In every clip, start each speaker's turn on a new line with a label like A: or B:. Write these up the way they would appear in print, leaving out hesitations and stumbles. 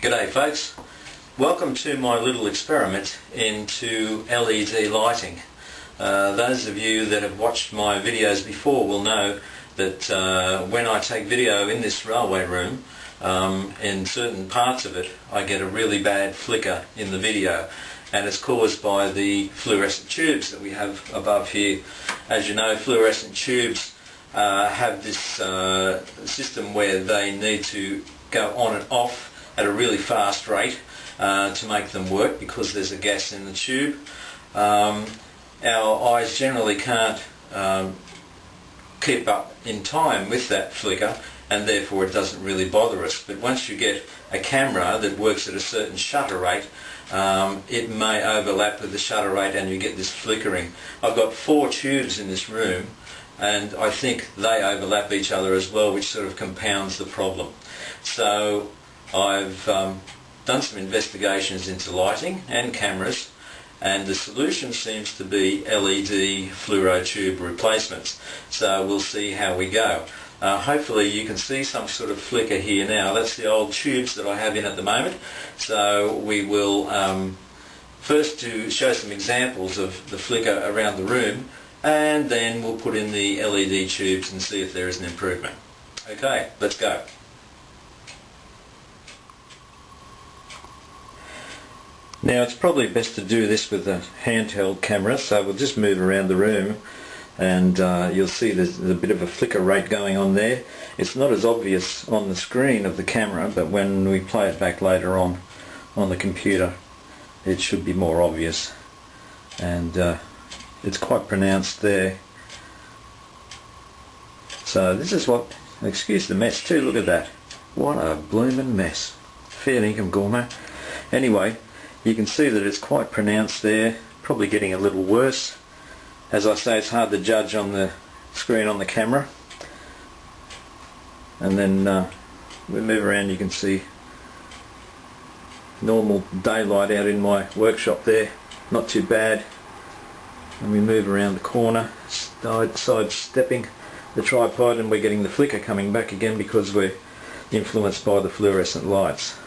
A: G'day folks, welcome to my little experiment into LED lighting. Those of you that have watched my videos before will know that when I take video in this railway room, in certain parts of it I get a really bad flicker in the video, and it's caused by the fluorescent tubes that we have above here. As you know, fluorescent tubes have this system where they need to go on and off at a really fast rate to make them work, because there's a gas in the tube. Our eyes generally can't keep up in time with that flicker, and therefore it doesn't really bother us. But once you get a camera that works at a certain shutter rate, it may overlap with the shutter rate and you get this flickering. I've got 4 tubes in this room, and I think they overlap each other as well, which sort of compounds the problem. So I've done some investigations into lighting and cameras, and the solution seems to be LED fluoro tube replacements. So we'll see how we go. Hopefully you can see some sort of flicker here now. That's the old tubes that I have in at the moment. So we will first to show some examples of the flicker around the room, and then we'll put in the LED tubes and see if there is an improvement. Okay, let's go. Now it's probably best to do this with a handheld camera, so we'll just move around the room, and you'll see there's a bit of a flicker rate going on there. It's not as obvious on the screen of the camera, but when we play it back later on the computer it should be more obvious, and it's quite pronounced there. So this is what, excuse the mess too, look at that. What a bloomin' mess. Fair income gourmet. Anyway, you can see that it's quite pronounced there, probably getting a little worse. As I say, it's hard to judge on the screen on the camera. And then we move around, you can see normal daylight out in my workshop there, not too bad. And we move around the corner, side-stepping the tripod, and we're getting the flicker coming back again because we're influenced by the fluorescent lights.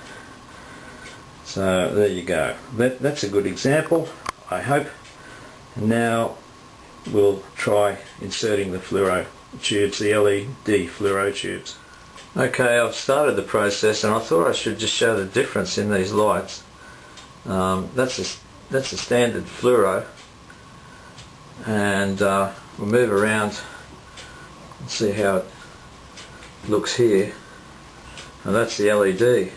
A: So there you go. That's a good example, I hope. Now we'll try inserting the fluoro tubes, the LED fluoro tubes. Okay, I've started the process, and I thought I should just show the difference in these lights. That's a standard fluoro, and we'll move around and see how it looks here. And that's the LED.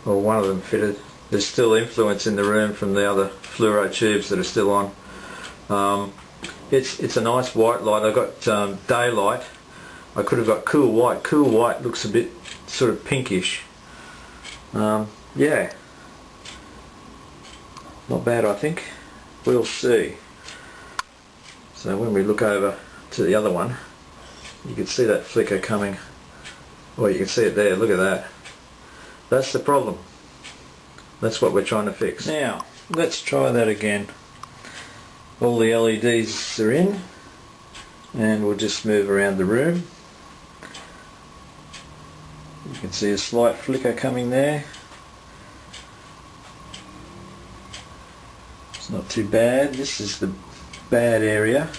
A: Well, one of them fitted. There's still influence in the room from the other fluoro tubes that are still on. It's a nice white light. I've got daylight. I could have got cool white. Cool white looks a bit sort of pinkish. Yeah, not bad, I think. We'll see. So when we look over to the other one, you can see that flicker coming. Well, you can see it there. Look at that. That's the problem. That's what we're trying to fix. Now, let's try that again. All the LEDs are in, and we'll just move around the room. You can see a slight flicker coming there. It's not too bad. This is the bad area.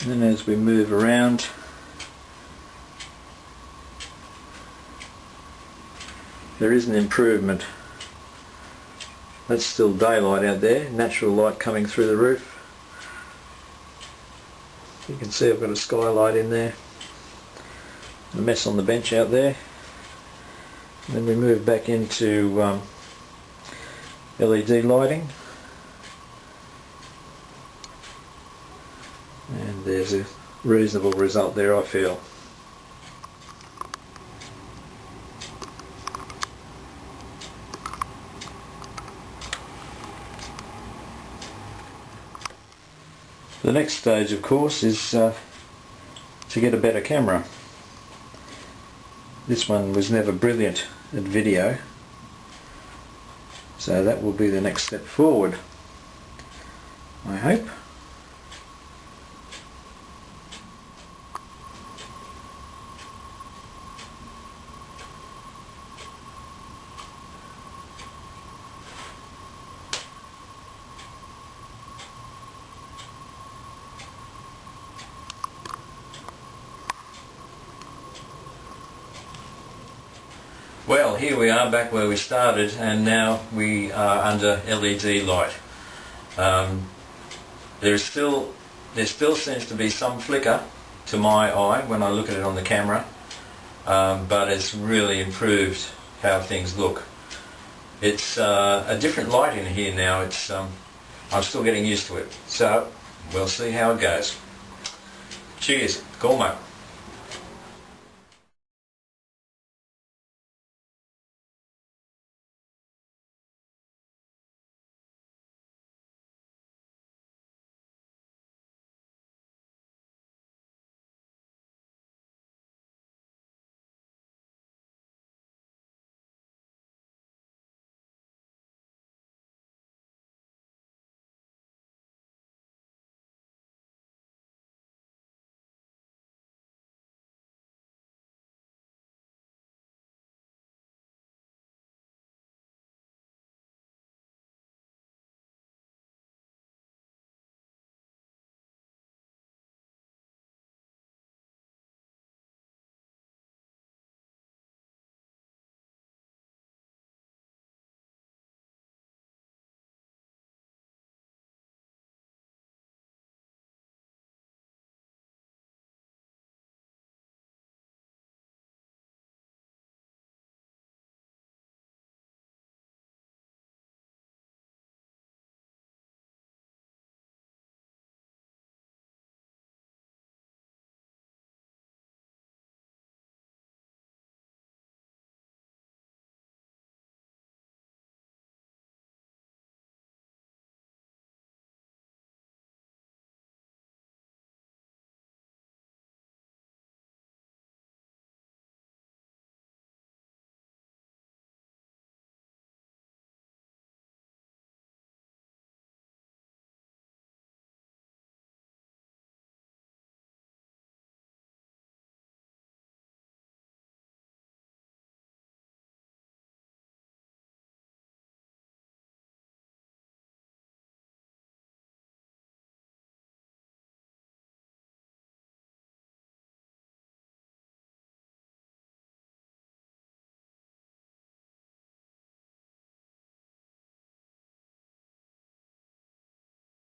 A: And then as we move around, there is an improvement. That's still daylight out there, natural light coming through the roof. You can see I've got a skylight in there, a mess on the bench out there. And then we move back into LED lighting. And there's a reasonable result there, I feel. The next stage, of course, is to get a better camera. This one was never brilliant at video, so that will be the next step forward, I hope. Well, here we are back where we started, and now we are under LED light. There still seems to be some flicker to my eye when I look at it on the camera, but it's really improved how things look. It's a different light in here now. I'm still getting used to it, so we'll see how it goes. Cheers, Gormo.